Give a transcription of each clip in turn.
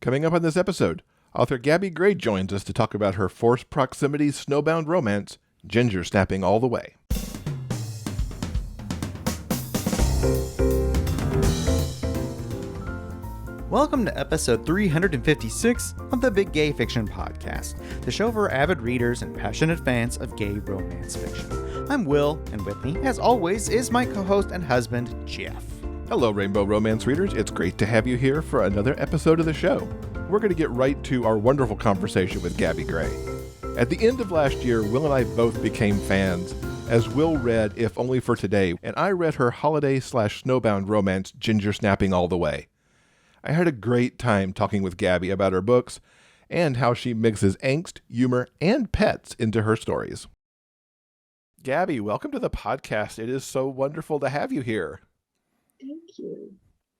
Coming up on this episode, author Gabbi Grey joins us to talk about her forced proximity snowbound romance, Ginger Snapping All the Way. Welcome to episode 356 of the Big Gay Fiction Podcast, the show for avid readers and passionate fans of gay romance fiction. I'm Will, and with me, as always, is my co-host and husband, Jeff. Hello, Rainbow Romance readers. It's great to have you here for another episode of the show. We're going to get right to our wonderful conversation with Gabbi Grey. At the end of last year, Will and I both became fans, as Will read If Only for Today, and I read her holiday/snowbound romance, Ginger Snapping All the Way. I had a great time talking with Gabbi about her books and how she mixes angst, humor, and pets into her stories. Gabbi, welcome to the podcast. It is so wonderful to have you here. Thank you.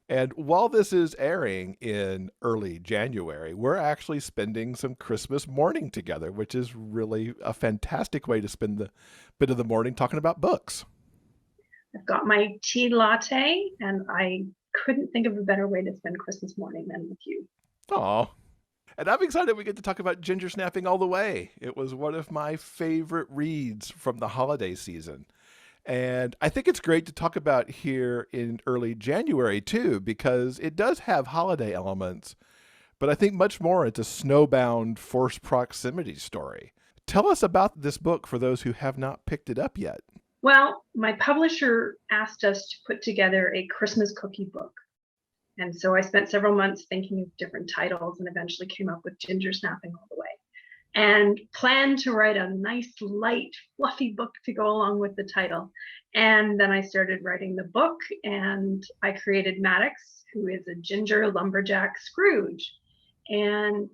And while this is airing in early January, we're actually spending some Christmas morning together, which is really a fantastic way to spend the bit of the morning talking about books. I've got my tea latte, and I couldn't think of a better way to spend Christmas morning than with you. Aw. And I'm excited we get to talk about Ginger Snapping All the Way. It was one of my favorite reads from the holiday season. And I think it's great to talk about here in early January, too, because it does have holiday elements. But I think much more it's a snowbound forced proximity story. Tell us about this book for those who have not picked it up yet. Well, my publisher asked us to put together a Christmas cookie book. And so I spent several months thinking of different titles and eventually came up with Ginger Snapping All the Way. And planned to write a nice, light, fluffy book to go along with the title. And then I started writing the book, and I created Maddox, who is a ginger lumberjack Scrooge. And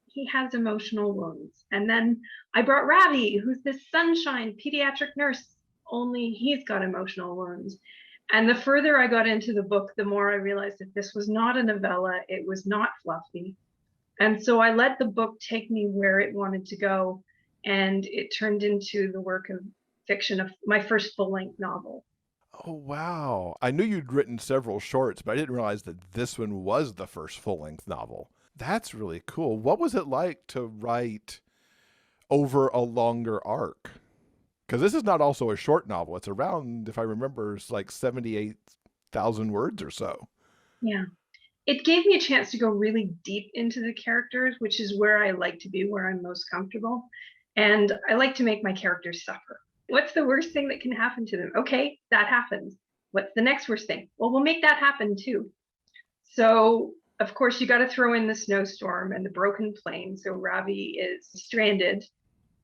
he has emotional wounds. And then I brought Ravi, who's this sunshine pediatric nurse, only he's got emotional wounds. And the further I got into the book, the more I realized that this was not a novella, it was not fluffy. And so I let the book take me where it wanted to go, and it turned into the work of fiction of my first full-length novel. Oh, wow. I knew you'd written several shorts, but I didn't realize that this one was the first full-length novel. That's really cool. What was it like to write over a longer arc? Because this is not also a short novel. It's around, if I remember, it's like 78,000 words or so. Yeah. It gave me a chance to go really deep into the characters, which is where I like to be, where I'm most comfortable. And I like to make my characters suffer. What's the worst thing that can happen to them? Okay, that happens. What's the next worst thing? Well, we'll make that happen too. So, of course, you got to throw in the snowstorm and the broken plane. So Ravi is stranded,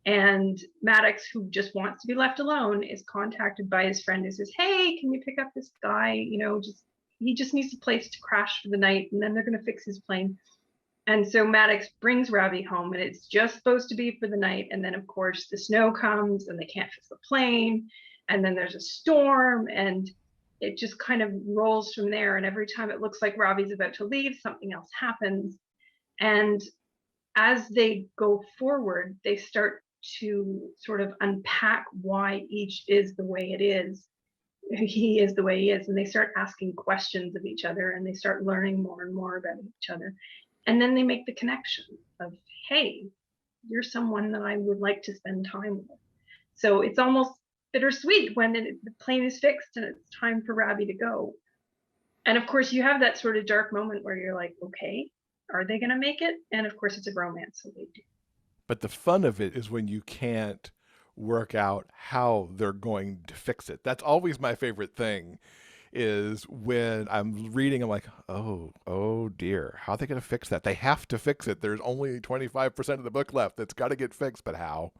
and Maddox, who just wants to be left alone, is contacted by his friend who says, hey, can you pick up this guy? He just needs a place to crash for the night, and then they're going to fix his plane. And so Maddox brings Ravi home, and it's just supposed to be for the night. And then, of course, the snow comes, and they can't fix the plane. And then there's a storm, and it just kind of rolls from there. And every time it looks like Ravi's about to leave, something else happens. And as they go forward, they start to sort of unpack why each is the way it is. He is the way he is, and they start asking questions of each other, and they start learning more and more about each other, and then they make the connection of, hey, you're someone that I would like to spend time with. So it's almost bittersweet when the plane is fixed and it's time for Ravi to go. And of course you have that sort of dark moment where you're like, okay, are they going to make it? And of course it's a romance, so they do. But the fun of it is when you can't work out how they're going to fix it. That's always my favorite thing, is when I'm reading, I'm like, oh dear, how are they going to fix that? They have to fix it. There's only 25% of the book left. That's got to get fixed, but how?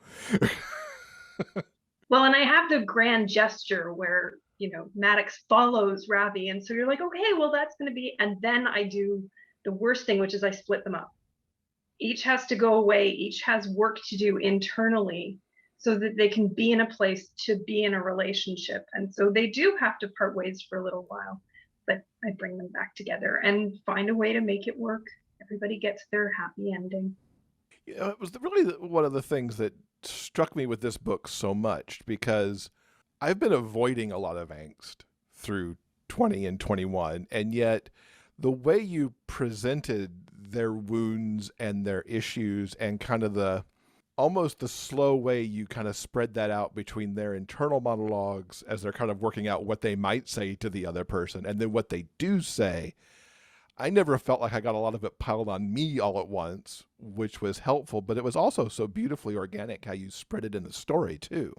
Well, and I have the grand gesture where, Maddox follows Ravi. And so you're like, okay, well, that's going to be, and then I do the worst thing, which is I split them up. Each has to go away. Each has work to do internally, so that they can be in a place to be in a relationship. And so they do have to part ways for a little while, but I bring them back together and find a way to make it work. Everybody gets their happy ending. It was really one of the things that struck me with this book so much, because I've been avoiding a lot of angst through 20 and 21, and yet the way you presented their wounds and their issues, and kind of almost the slow way you kind of spread that out between their internal monologues as they're kind of working out what they might say to the other person and then what they do say. I never felt like I got a lot of it piled on me all at once, which was helpful, but it was also so beautifully organic how you spread it in the story too.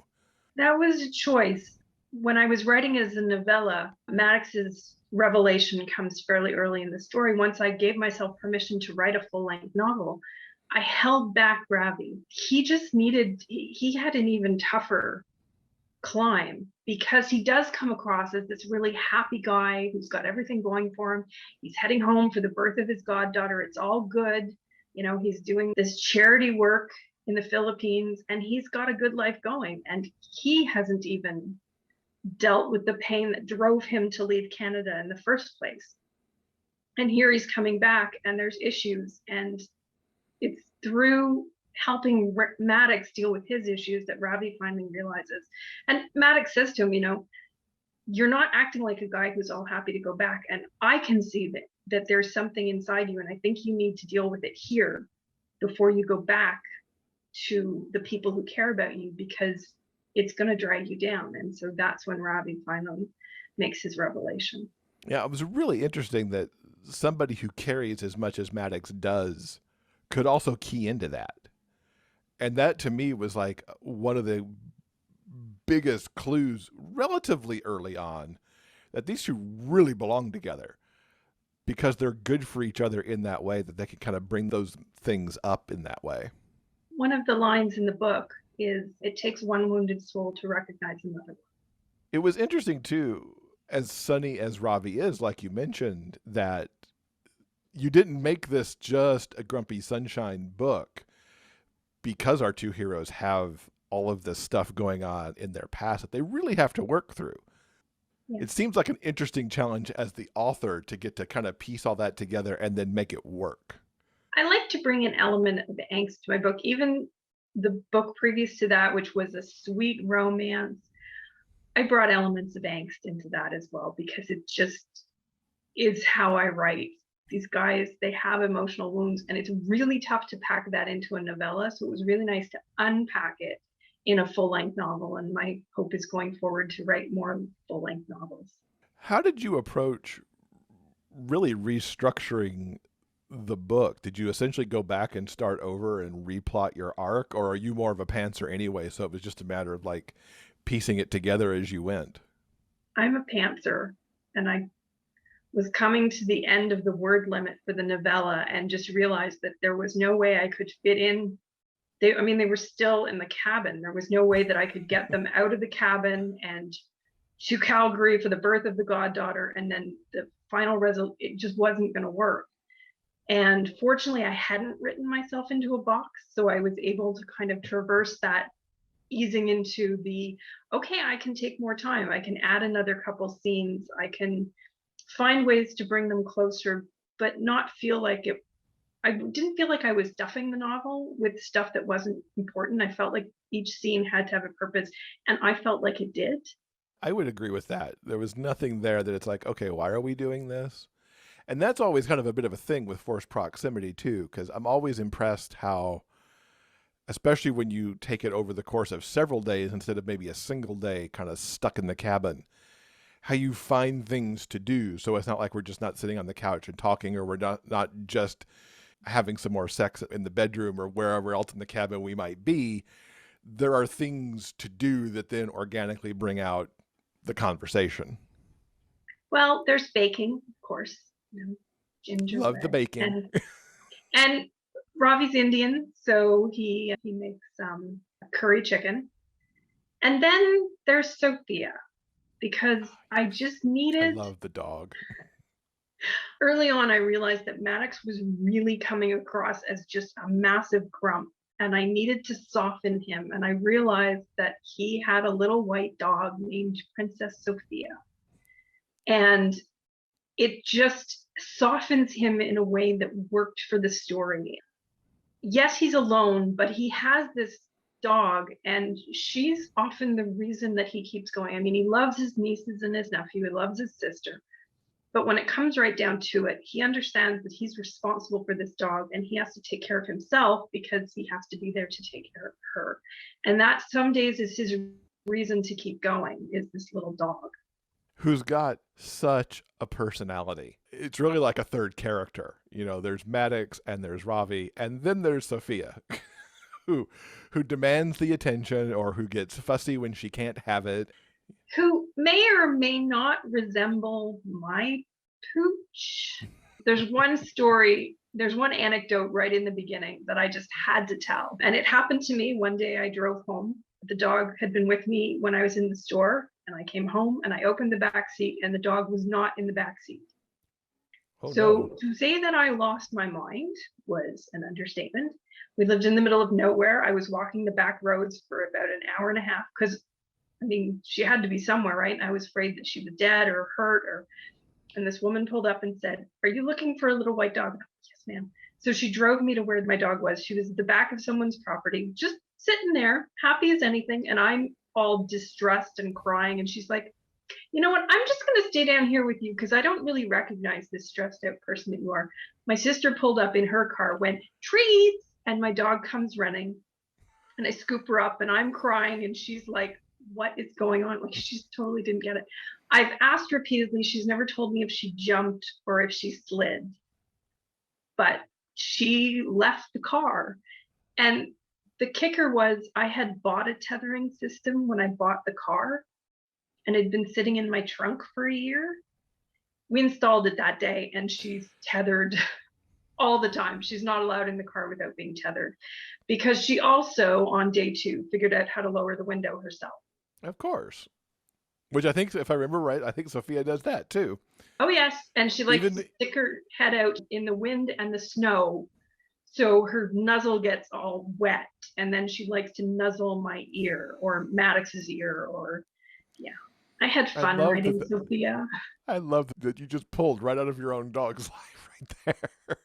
That was a choice. When I was writing as a novella, Maddox's revelation comes fairly early in the story. Once I gave myself permission to write a full-length novel, I held back Ravi. He had an even tougher climb, because he does come across as this really happy guy who's got everything going for him. He's heading home for the birth of his goddaughter. It's all good. He's doing this charity work in the Philippines, and he's got a good life going. And he hasn't even dealt with the pain that drove him to leave Canada in the first place. And here he's coming back, and there's issues, and it's through helping Maddox deal with his issues that Ravi finally realizes. And Maddox says to him, you're not acting like a guy who's all happy to go back. And I can see that there's something inside you, and I think you need to deal with it here before you go back to the people who care about you, because it's going to drag you down. And so that's when Ravi finally makes his revelation. Yeah, it was really interesting that somebody who carries as much as Maddox does could also key into that. And that to me was like one of the biggest clues relatively early on that these two really belong together, because they're good for each other in that way, that they can kind of bring those things up in that way. One of the lines in the book is, it takes one wounded soul to recognize another. It was interesting too, as sunny as Ravi is, like you mentioned, that you didn't make this just a grumpy sunshine book because our two heroes have all of this stuff going on in their past that they really have to work through. Yeah. It seems like an interesting challenge as the author to get to kind of piece all that together and then make it work. I like to bring an element of angst to my book. Even the book previous to that, which was a sweet romance, I brought elements of angst into that as well, because it just is how I write. These guys, they have emotional wounds, and it's really tough to pack that into a novella. So it was really nice to unpack it in a full-length novel. And my hope is going forward to write more full-length novels. How did you approach really restructuring the book? Did you essentially go back and start over and replot your arc, or are you more of a pantser anyway, so it was just a matter of like piecing it together as you went? I'm a pantser, and I was coming to the end of the word limit for the novella and just realized that there was no way I could fit in. They were still in the cabin. There was no way that I could get them out of the cabin and to Calgary for the birth of the goddaughter, and then the final result, it just wasn't going to work. And fortunately, I hadn't written myself into a box, so I was able to kind of traverse that, easing into the, okay, I can take more time. I can add another couple scenes. I can find ways to bring them closer, but not feel like it. I didn't feel like I was stuffing the novel with stuff that wasn't important. I felt like each scene had to have a purpose, and I felt like it did. I would agree with that. There was nothing there that it's like, okay, why are we doing this? And that's always kind of a bit of a thing with forced proximity too, because I'm always impressed how, especially when you take it over the course of several days instead of maybe a single day kind of stuck in the cabin, how you find things to do. So it's not like we're just not sitting on the couch and talking, or we're not just having some more sex in the bedroom or wherever else in the cabin we might be. There are things to do that then organically bring out the conversation. Well, there's baking, of course. Gingerbread. Love the baking. And Ravi's Indian, so he makes curry chicken. And then there's Sophia, because I just needed. I love the dog. Early on, I realized that Maddox was really coming across as just a massive grump, and I needed to soften him. And I realized that he had a little white dog named Princess Sofia. And it just softens him in a way that worked for the story. Yes, he's alone, but he has this dog, and she's often the reason that he keeps going. I mean, he loves his nieces and his nephew, he loves his sister, But when it comes right down to it, he understands that he's responsible for this dog and he has to take care of himself because he has to be there to take care of her. And that some days is his reason to keep going, is this little dog. Who's got such a personality. It's really like a third character. You know, there's Maddox and there's Ravi, and then there's Sofia, who demands the attention or who gets fussy when she can't have it. Who may or may not resemble my pooch. There's one anecdote right in the beginning that I just had to tell. And it happened to me one day. I drove home. The dog had been with me when I was in the store, and I came home and I opened the back seat and the dog was not in the back seat. Oh, So no. to say that I lost my mind was an understatement. We lived in the middle of nowhere. I was walking the back roads for about an hour and a half because, I mean, she had to be somewhere, right? And I was afraid that she was dead or hurt. And this woman pulled up and said, "Are you looking for a little white dog?" "Yes, ma'am." So she drove me to where my dog was. She was at the back of someone's property, just sitting there, happy as anything. And I'm all distressed and crying. And she's like, "You know what? I'm just going to stay down here with you because I don't really recognize this stressed out person that you are." My sister pulled up in her car, went, "Treats!" And my dog comes running. And I scoop her up and I'm crying. And she's like, "What is going on?" Like, she totally didn't get it. I've asked repeatedly. She's never told me if she jumped or if she slid. But she left the car. And the kicker was I had bought a tethering system when I bought the car, and it had been sitting in my trunk for a year. We installed it that day, and she's tethered all the time. She's not allowed in the car without being tethered, because she also, on day 2, figured out how to lower the window herself. Of course. Which I think, if I remember right, I think Sofia does that too. Oh, yes. And she likes to stick her head out in the wind and the snow, so her nuzzle gets all wet. And then she likes to nuzzle my ear or Maddox's ear, or, yeah. I had fun writing Sofia. I love that you just pulled right out of your own dog's life right there.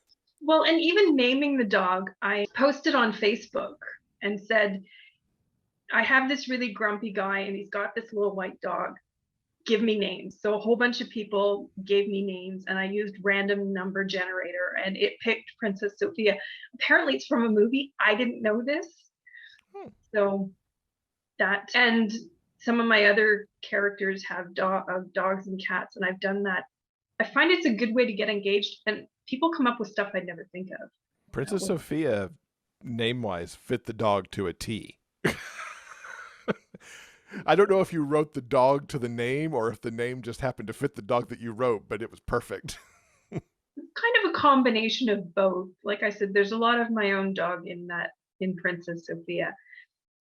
Well, and even naming the dog, I posted on Facebook and said, "I have this really grumpy guy and he's got this little white dog. Give me names." So a whole bunch of people gave me names, and I used random number generator and it picked Princess Sofia. Apparently it's from a movie. I didn't know this. So that, and some of my other characters have dogs and cats, and I've done that. I find it's a good way to get engaged, and people come up with stuff I'd never think of. Princess Sofia, name-wise, fit the dog to a T. I don't know if you wrote the dog to the name or if the name just happened to fit the dog that you wrote, but it was perfect. It's kind of a combination of both. Like I said, there's a lot of my own dog in Princess Sofia.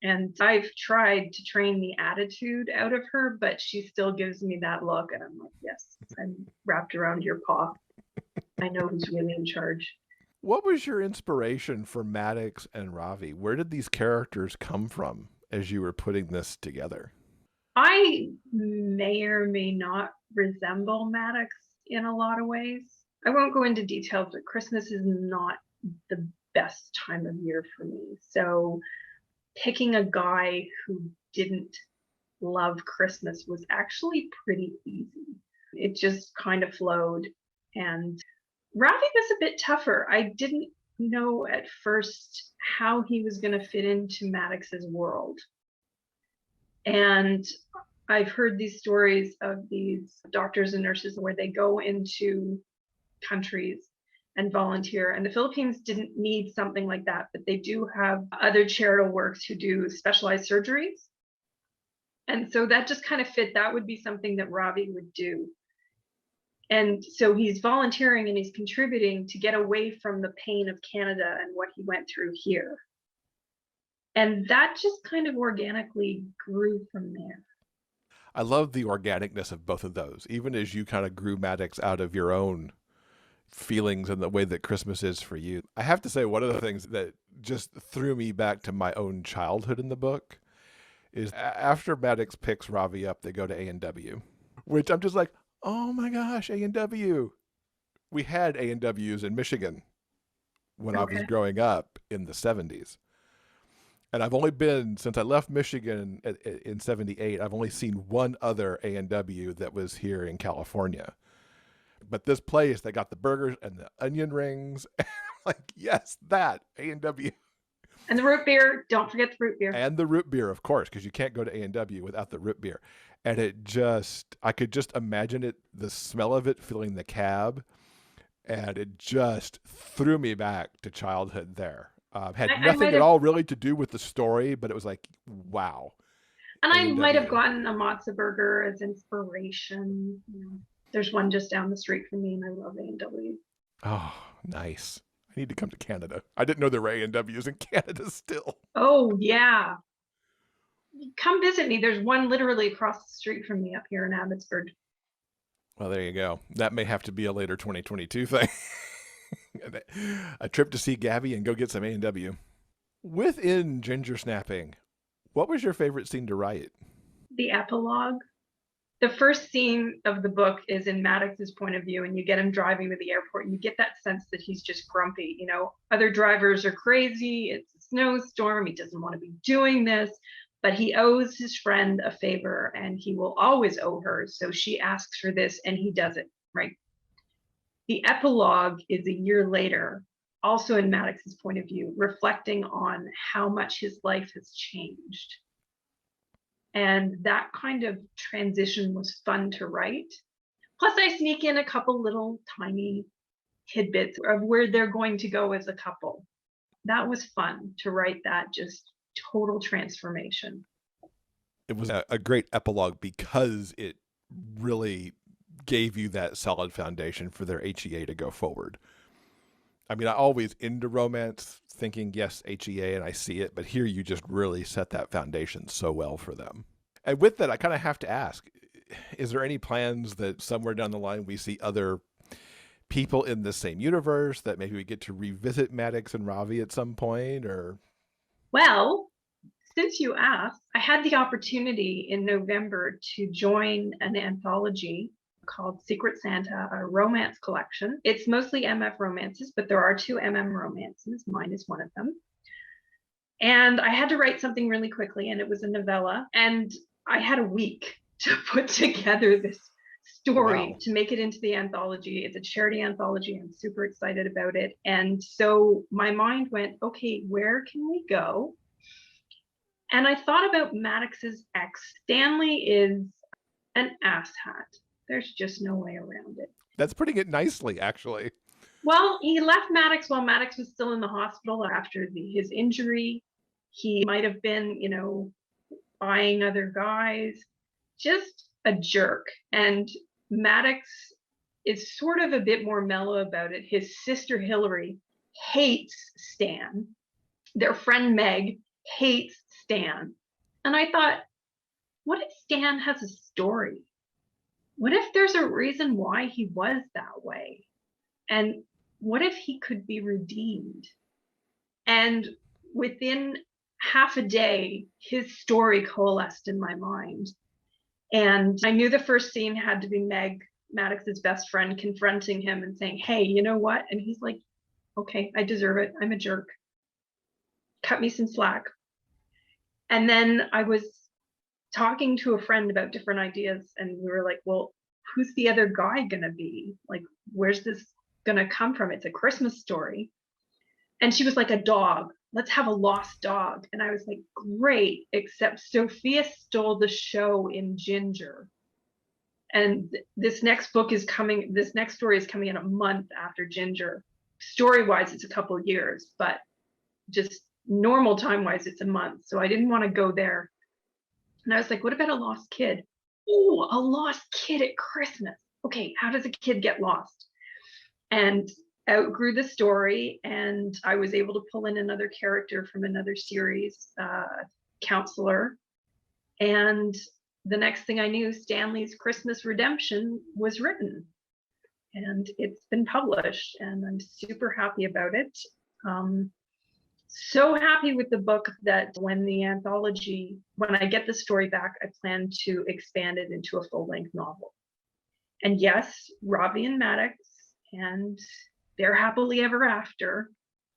And I've tried to train the attitude out of her, but she still gives me that look. And I'm like, yes, I'm wrapped around your paw. I know who's really in charge. What was your inspiration for Maddox and Ravi? Where did these characters come from as you were putting this together? I may or may not resemble Maddox in a lot of ways. I won't go into details, but Christmas is not the best time of year for me. So picking a guy who didn't love Christmas was actually pretty easy. It just kind of flowed. And Ravi was a bit tougher. I didn't know at first how he was going to fit into Maddox's world. And I've heard these stories of these doctors and nurses where they go into countries and volunteer. And the Philippines didn't need something like that, but they do have other charitable works who do specialized surgeries. And so that just kind of fit. That would be something that Ravi would do. And so he's volunteering and he's contributing to get away from the pain of Canada and what he went through here. And that just kind of organically grew from there. I love the organicness of both of those, even as you kind of grew Maddox out of your own feelings and the way that Christmas is for you. I have to say, one of the things that just threw me back to my own childhood in the book is after Maddox picks Ravi up, they go to A&W, which I'm just like, oh my gosh, A&W. We had A&Ws in Michigan when I was growing up in the 70s. And I've only been, since I left Michigan in 78, I've only seen one other A&W that was here in California. But this place, they got the burgers and the onion rings. Like, yes, that A&W. And the root beer. Don't forget the root beer. And the root beer, of course, because you can't go to A&W without the root beer. And I could just imagine it, the smell of it filling the cab. And it just threw me back to childhood there. Had nothing at all really to do with the story, but it was like, wow. And I might have gotten a matzo burger as inspiration. There's one just down the street from me, and I love A&W. Oh, nice. I need to come to Canada. I didn't know there were A&Ws in Canada still. Oh, yeah. Come visit me. There's one literally across the street from me up here in Abbotsford. Well, there you go. That may have to be a later 2022 thing. A trip to see Gabbi and go get some A&W. Within Ginger Snapping, what was your favorite scene to write? The epilogue. The first scene of the book is in Maddox's point of view, and you get him driving to the airport, and you get that sense that he's just grumpy. Other drivers are crazy. It's a snowstorm. He doesn't want to be doing this, but he owes his friend a favor, and he will always owe her. So she asks for this, and he does it, right? The epilogue is a year later, also in Maddox's point of view, reflecting on how much his life has changed. And that kind of transition was fun to write. Plus, I sneak in a couple little tiny tidbits of where they're going to go as a couple. That was fun to write, that just total transformation. It was a great epilogue because it really gave you that solid foundation for their HEA to go forward. I mean, I always into romance thinking, yes, HEA, and I see it, but here you just really set that foundation so well for them. And with that, I kind of have to ask, is there any plans that somewhere down the line we see other people in the same universe, that maybe we get to revisit Maddox and Ravi at some point? Or Well, since you asked, I had the opportunity in November to join an anthology called Secret Santa, a romance collection. It's mostly MF romances, but there are 2 MM romances. Mine is one of them. And I had to write something really quickly, and it was a novella. And I had a week to put together this story to make it into the anthology. It's a charity anthology. I'm super excited about it. And so my mind went, okay, where can we go? And I thought about Maddox's ex. Stanley is an asshat. There's just no way around it. That's putting it nicely, actually. Well, he left Maddox while Maddox was still in the hospital after his injury. He might have been, buying other guys. Just a jerk. And Maddox is sort of a bit more mellow about it. His sister Hillary hates Stan. Their friend Meg hates Stan. And I thought, what if Stan has a story? What if there's a reason why he was that way? And what if he could be redeemed? And within half a day, his story coalesced in my mind. And I knew the first scene had to be Meg, Maddox's best friend, confronting him and saying, hey, you know what? And he's like, okay, I deserve it. I'm a jerk. Cut me some slack. And then I was talking to a friend about different ideas, and we were like, well, who's the other guy gonna be? Like, where's this gonna come from? It's a Christmas story. And she was like, a dog. Let's have a lost dog. And I was like, great, except Sophia stole the show in Ginger. And this next story is coming in a month after Ginger. Story-wise, it's a couple of years, but just normal time-wise, it's a month. So I didn't want to go there. And I was like, what about a lost kid? Oh, a lost kid at Christmas. Okay, how does a kid get lost? And outgrew the story, and I was able to pull in another character from another series, counselor. And the next thing I knew, Stanley's Christmas Redemption was written. And it's been published, and I'm super happy about it. So happy with the book that when I get the story back, I plan to expand it into a full-length novel. And yes, Ravi and Maddox and their happily ever after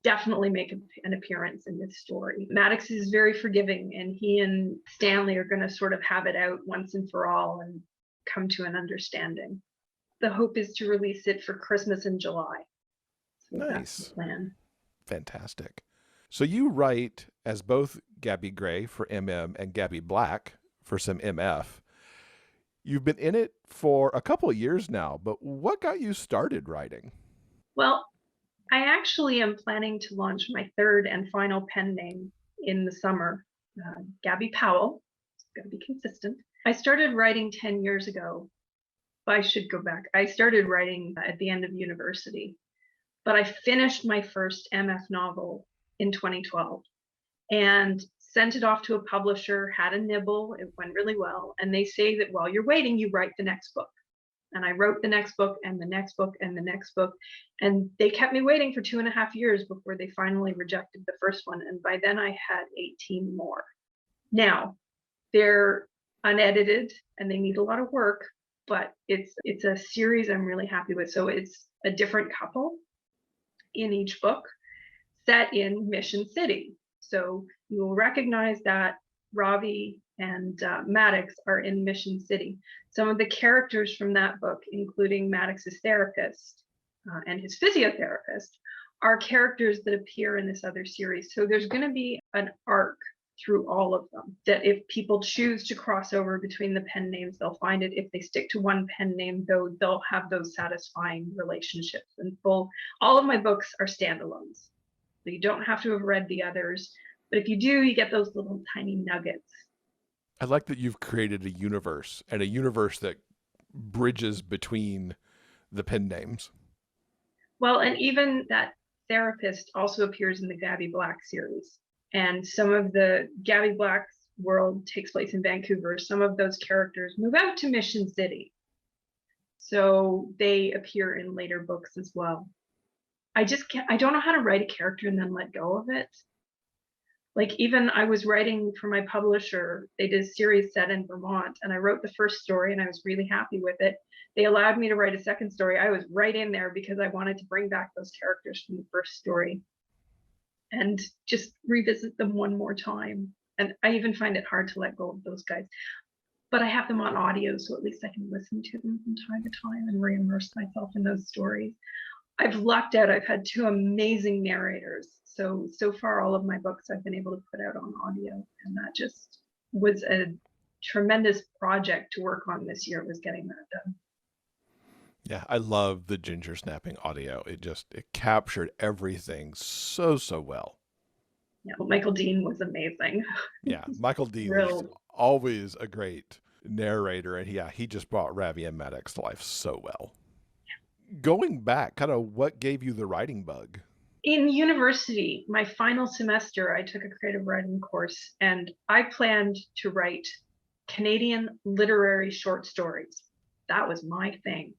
definitely make an appearance in this story. Maddox is very forgiving, and he and Stanley are going to sort of have it out once and for all and come to an understanding. the hope is to release it for Christmas in July. So Nice. That's the plan. Fantastic. So you write as both Gabbi Grey for MM and Gabbi Black for some MF. You've been in it for a couple of years now, but what got you started writing? Well, I actually am planning to launch my third and final pen name in the summer, Gabbi Powell. Got to be consistent. I started writing 10 years ago. I should go back. I started writing at the end of university, but I finished my first MF novel in 2012 and sent it off to a publisher, had a nibble. It went really well. And they say that while you're waiting, you write the next book. And I wrote the next book and the next book and the next book. And they kept me waiting for 2.5 years before they finally rejected the first one. And by then I had 18 more. Now, they're unedited and they need a lot of work, but it's a series I'm really happy with. So it's a different couple in each book set in Mission City. So you will recognize that Ravi and Maddox are in Mission City. Some of the characters from that book, including Maddox's therapist and his physiotherapist, are characters that appear in this other series. So there's going to be an arc through all of them, that if people choose to cross over between the pen names, they'll find it. If they stick to one pen name, though, they'll have those satisfying relationships. And all of my books are standalones. So you don't have to have read the others, but if you do, you get those little tiny nuggets. I like that you've created a universe, and a universe that bridges between the pen names. Well, and even that therapist also appears in the Gabbi Black series. And some of the Gabbi Black's world takes place in Vancouver. Some of those characters move out to Mission City. So they appear in later books as well. I don't know how to write a character and then let go of it. Like, even I was writing for my publisher, they did a series set in Vermont, and I wrote the first story and I was really happy with it. They allowed me to write a second story. I was right in there because I wanted to bring back those characters from the first story and just revisit them one more time. And I even find it hard to let go of those guys. But I have them on audio, so at least I can listen to them from time to time and re-immerse myself in those stories. I've lucked out. I've had 2 amazing narrators. So far, all of my books I've been able to put out on audio. And that just was a tremendous project to work on this year, was getting that done. Yeah, I love the ginger snapping audio. It captured everything so well. Yeah, Michael Dean was amazing. Yeah, Michael Dean is always a great narrator, and he just brought Ravi and Maddox to life so well. Yeah. Going back, kind of what gave you the writing bug? In university, my final semester, I took a creative writing course, and I planned to write Canadian literary short stories. That was my thing.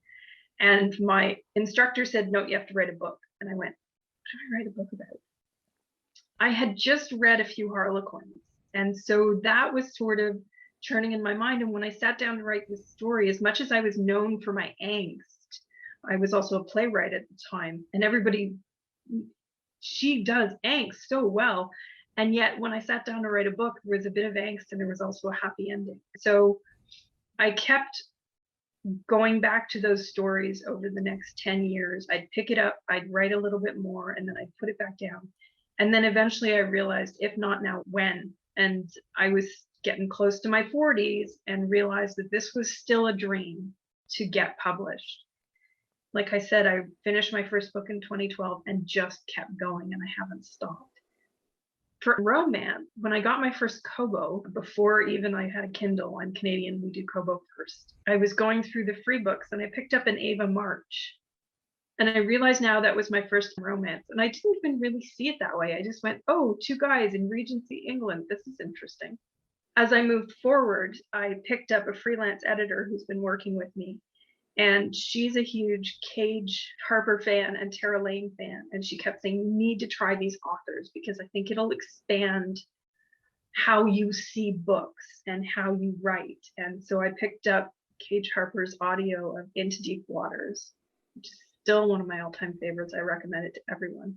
And my instructor said, no, you have to write a book. And I went, what do I write a book about? I had just read a few Harlequins. And so that was sort of churning in my mind. And when I sat down to write this story, as much as I was known for my angst, I was also a playwright at the time. And she does angst so well. And yet when I sat down to write a book, there was a bit of angst and there was also a happy ending. So I kept going back to those stories over the next 10 years. I'd pick it up, I'd write a little bit more, and then I'd put it back down. And then eventually I realized, if not now, when? And I was getting close to my 40s and realized that this was still a dream to get published. Like I said, I finished my first book in 2012 and just kept going, and I haven't stopped. For romance, when I got my first Kobo, before even I had a Kindle, I'm Canadian, we do Kobo first. I was going through the free books and I picked up an Ava March. And I realized now that was my first romance. And I didn't even really see it that way. I just went, oh, 2 guys in Regency, England. This is interesting. As I moved forward, I picked up a freelance editor who's been working with me. And she's a huge Cage Harper fan and Tara Lane fan. And she kept saying, you need to try these authors because I think it'll expand how you see books and how you write. And so I picked up Cage Harper's audio of Into Deep Waters, which is still one of my all-time favorites. I recommend it to everyone.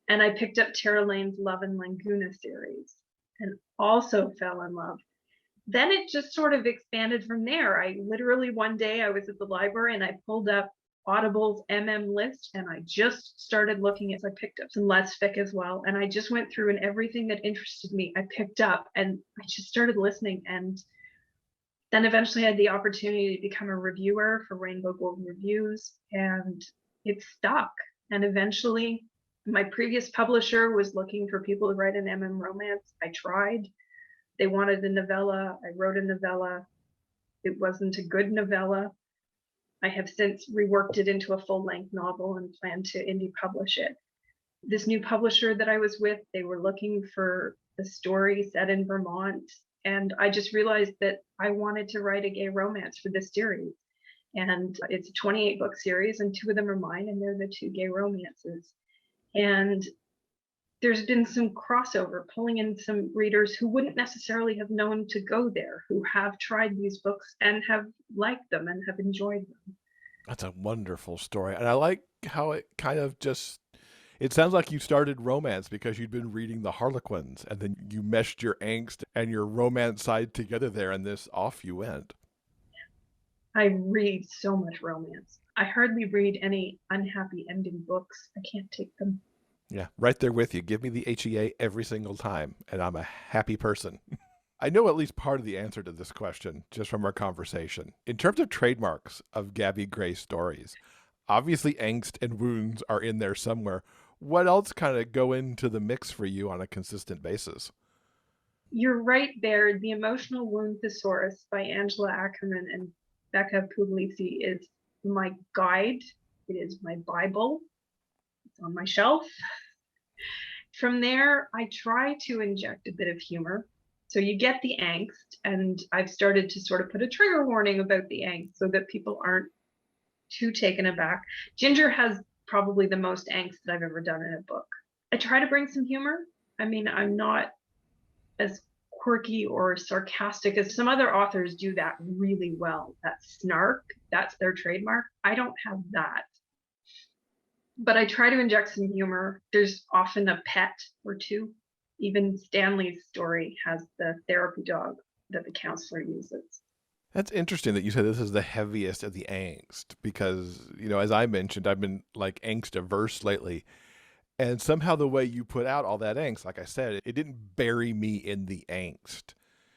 And I picked up Tara Lane's Love and Laguna series and also fell in love. then it just sort of expanded from there. I literally one day I was at the library and I pulled up Audible's list and I just started looking as I picked up some less fic as well. And I just went through and everything that interested me, I picked up and I just started listening. And then eventually I had the opportunity to become a reviewer for Rainbow Golden Reviews, and it stuck. And eventually my previous publisher was looking for people to write an romance. I tried. They wanted a novella. I wrote a novella. It wasn't a good novella. I have since reworked it into a full-length novel and plan to indie publish it. This new publisher that I was with, they were looking for a story set in Vermont, and I just realized that I wanted to write a gay romance for this series. And it's a 28-book series, and 2 of them are mine, and they're the 2 gay romances. And there's been some crossover, pulling in some readers who wouldn't necessarily have known to go there, who have tried these books and have liked them and have enjoyed them. That's a wonderful story. And I like how it kind of just, it sounds like you started romance because you'd been reading the Harlequins, and then you meshed your angst and your romance side together there, and this off you went. I read so much romance. I hardly read any unhappy ending books. I can't take them. Yeah, right there with you. Give me the HEA every single time, and I'm a happy person. I know at least part of the answer to this question just from our conversation. In terms of trademarks of Gabbi Grey stories, obviously angst and wounds are in there somewhere. What else kind of go into the mix for you on a consistent basis? You're right there. The Emotional Wound Thesaurus by Angela Ackerman and Becca Puglisi is my guide. It is my Bible. It's on my shelf. From there, I try to inject a bit of humor. So you get the angst, and I've started to sort of put a trigger warning about the angst so that people aren't too taken aback. Ginger has probably the most angst that I've ever done in a book. I try to bring some humor. I mean, I'm not as quirky or sarcastic as some other authors do that really well. That snark, that's their trademark. I don't have that. But I try to inject some humor. There's often a pet or 2. Even Stanley's story has the therapy dog that the counselor uses. That's interesting that you said this is the heaviest of the angst because, you know, as I mentioned, I've been like angst averse lately. And somehow the way you put out all that angst, like I said, it didn't bury me in the angst.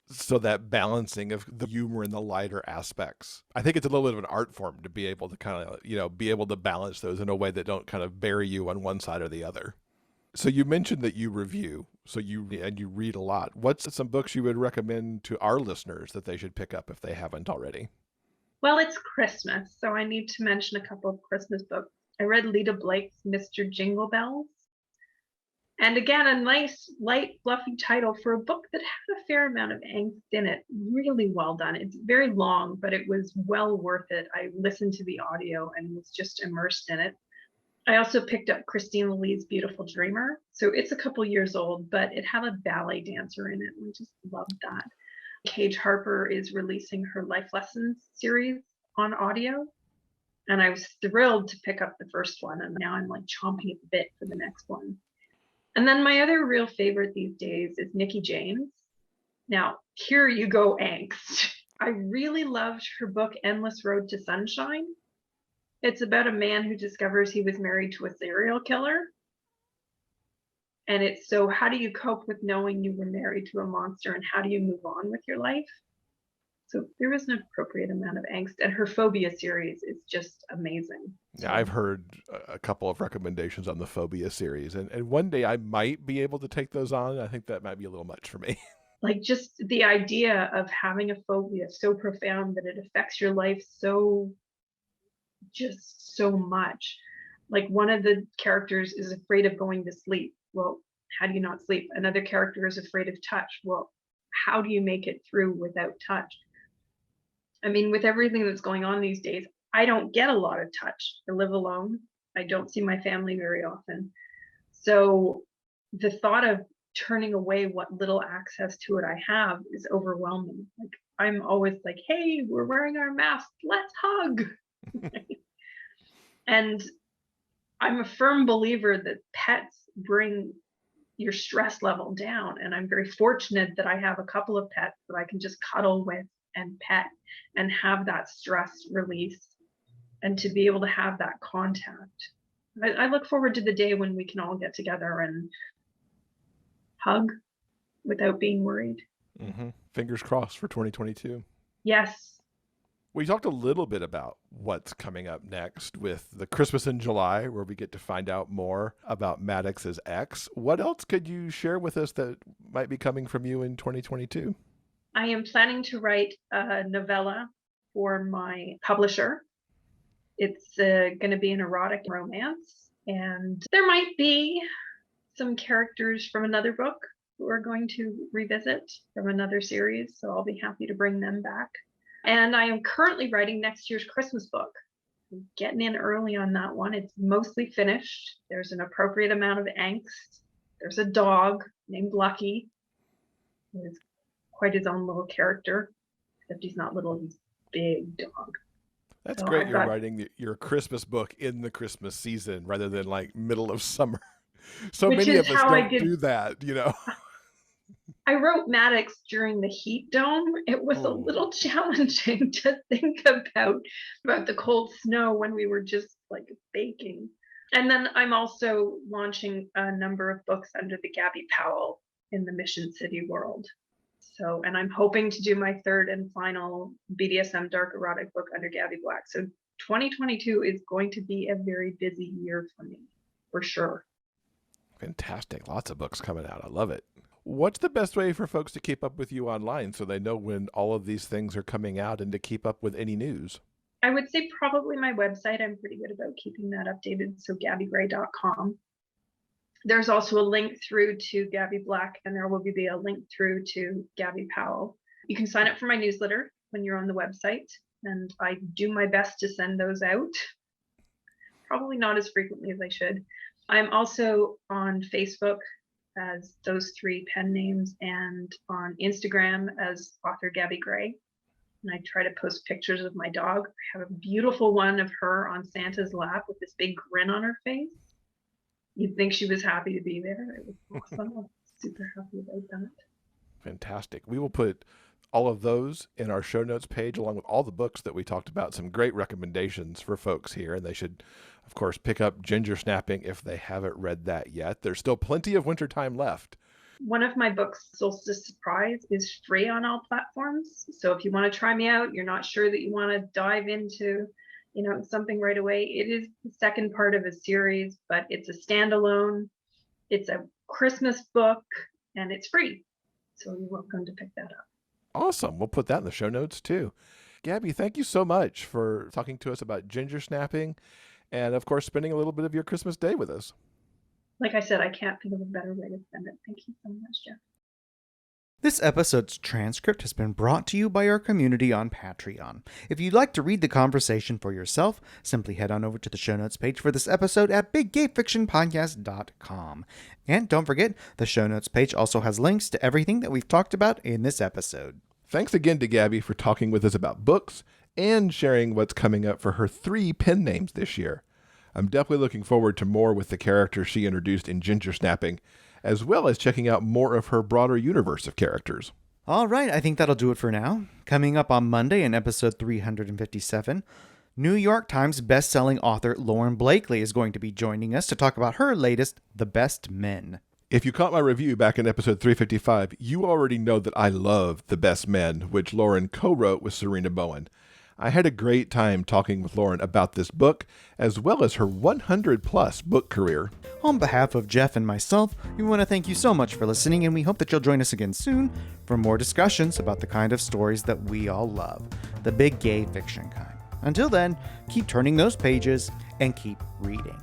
So that balancing of the humor and the lighter aspects, I think it's a little bit of an art form to be able to kind of, you know, be able to balance those in a way that don't kind of bury you on one side or the other. So you mentioned that you review, you read a lot. What's some books you would recommend to our listeners that they should pick up if they haven't already? Well, it's Christmas, so I need to mention a couple of Christmas books. I read Lita Blake's Mr. Jingle Bells. And again, a nice, light, fluffy title for a book that had a fair amount of angst in it. Really well done. It's very long, but it was well worth it. I listened to the audio and was just immersed in it. I also picked up Christine Lee's Beautiful Dreamer. So it's a couple years old, but it had a ballet dancer in it. We just loved that. Cage Harper is releasing her Life Lessons series on audio. And I was thrilled to pick up the first one. And now I'm like chomping at the bit for the next one. And then my other real favorite these days is Nikki James. Now, here you go, angst. I really loved her book, Endless Road to Sunshine. It's about a man who discovers he was married to a serial killer. And it's so how do you cope with knowing you were married to a monster, and how do you move on with your life? So there was an appropriate amount of angst, and her Phobia series is just amazing. Yeah, I've heard a couple of recommendations on the Phobia series, and one day I might be able to take those on. I think that might be a little much for me. Like just the idea of having a phobia so profound that it affects your life so much. Like one of the characters is afraid of going to sleep. Well, how do you not sleep? Another character is afraid of touch. Well, how do you make it through without touch? I mean, with everything that's going on these days, I don't get a lot of touch. I live alone. I don't see my family very often. So the thought of turning away what little access to it I have is overwhelming. Like I'm always like, hey, we're wearing our masks, let's hug. And I'm a firm believer that pets bring your stress level down. And I'm very fortunate that I have a couple of pets that I can just cuddle with and pet and have that stress release and to be able to have that contact. I look forward to the day when we can all get together and hug without being worried. Mm-hmm. Fingers crossed for 2022. Yes. We talked a little bit about what's coming up next with the Christmas in July, where we get to find out more about Maddox's ex. What else could you share with us that might be coming from you in 2022? I am planning to write a novella for my publisher. It's going to be an erotic romance, and there might be some characters from another book who are going to revisit from another series, so I'll be happy to bring them back. And I am currently writing next year's Christmas book. I'm getting in early on that one. It's mostly finished. There's an appropriate amount of angst. There's a dog named Lucky, who is quite his own little character, except he's not little, he's big dog. That's so great. You're writing your Christmas book in the Christmas season rather than like middle of summer. So many of us don't do that, you know. I wrote Maddox during the heat dome. It was a little challenging to think about the cold snow when we were just like baking. And then I'm also launching a number of books under the Gabbi Powell in the Mission City world. So, and I'm hoping to do my third and final BDSM dark erotic book under Gabbi Black. So 2022 is going to be a very busy year for me, for sure. Fantastic. Lots of books coming out. I love it. What's the best way for folks to keep up with you online so they know when all of these things are coming out and to keep up with any news? I would say probably my website. I'm pretty good about keeping that updated. So GabbiGrey.com. There's also a link through to Gabbi Black, and there will be a link through to Gabbi Powell. You can sign up for my newsletter when you're on the website, and I do my best to send those out. Probably not as frequently as I should. I'm also on Facebook as those three pen names, and on Instagram as author Gabbi Grey. And I try to post pictures of my dog. I have a beautiful one of her on Santa's lap with this big grin on her face. You'd think she was happy to be there. It was awesome. I'm super happy about that. Fantastic. We will put all of those in our show notes page, along with all the books that we talked about. Some great recommendations for folks here, and they should, of course, pick up Ginger Snapping if they haven't read that yet. There's still plenty of wintertime left. One of my books, Solstice Surprise, is free on all platforms. So if you want to try me out, you're not sure that you want to dive into, something right away. It is the second part of a series, but it's a standalone. It's a Christmas book, and it's free. So you're welcome to pick that up. Awesome. We'll put that in the show notes too. Gabbi, thank you so much for talking to us about ginger snapping and, of course, spending a little bit of your Christmas day with us. Like I said, I can't think of a better way to spend it. Thank you so much, Jeff. This episode's transcript has been brought to you by our community on Patreon. If you'd like to read the conversation for yourself, simply head on over to the show notes page for this episode at biggayfictionpodcast.com. And don't forget, the show notes page also has links to everything that we've talked about in this episode. Thanks again to Gabbi for talking with us about books and sharing what's coming up for her 3 pen names this year. I'm definitely looking forward to more with the characters she introduced in Ginger Snapping, as well as checking out more of her broader universe of characters. All right, I think that'll do it for now. Coming up on Monday in episode 357, New York Times bestselling author Lauren Blakely is going to be joining us to talk about her latest, The Best Men. If you caught my review back in episode 355, you already know that I love The Best Men, which Lauren co-wrote with Serena Bowen. I had a great time talking with Lauren about this book, as well as her 100-plus book career. On behalf of Jeff and myself, we want to thank you so much for listening, and we hope that you'll join us again soon for more discussions about the kind of stories that we all love, the big gay fiction kind. Until then, keep turning those pages and keep reading.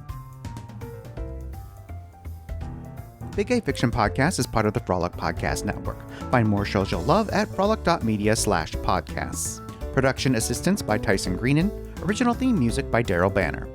Big Gay Fiction Podcast is part of the Frolic Podcast Network. Find more shows you'll love at frolic.media/podcasts. Production assistance by Tyson Greenan. Original theme music by Daryl Banner.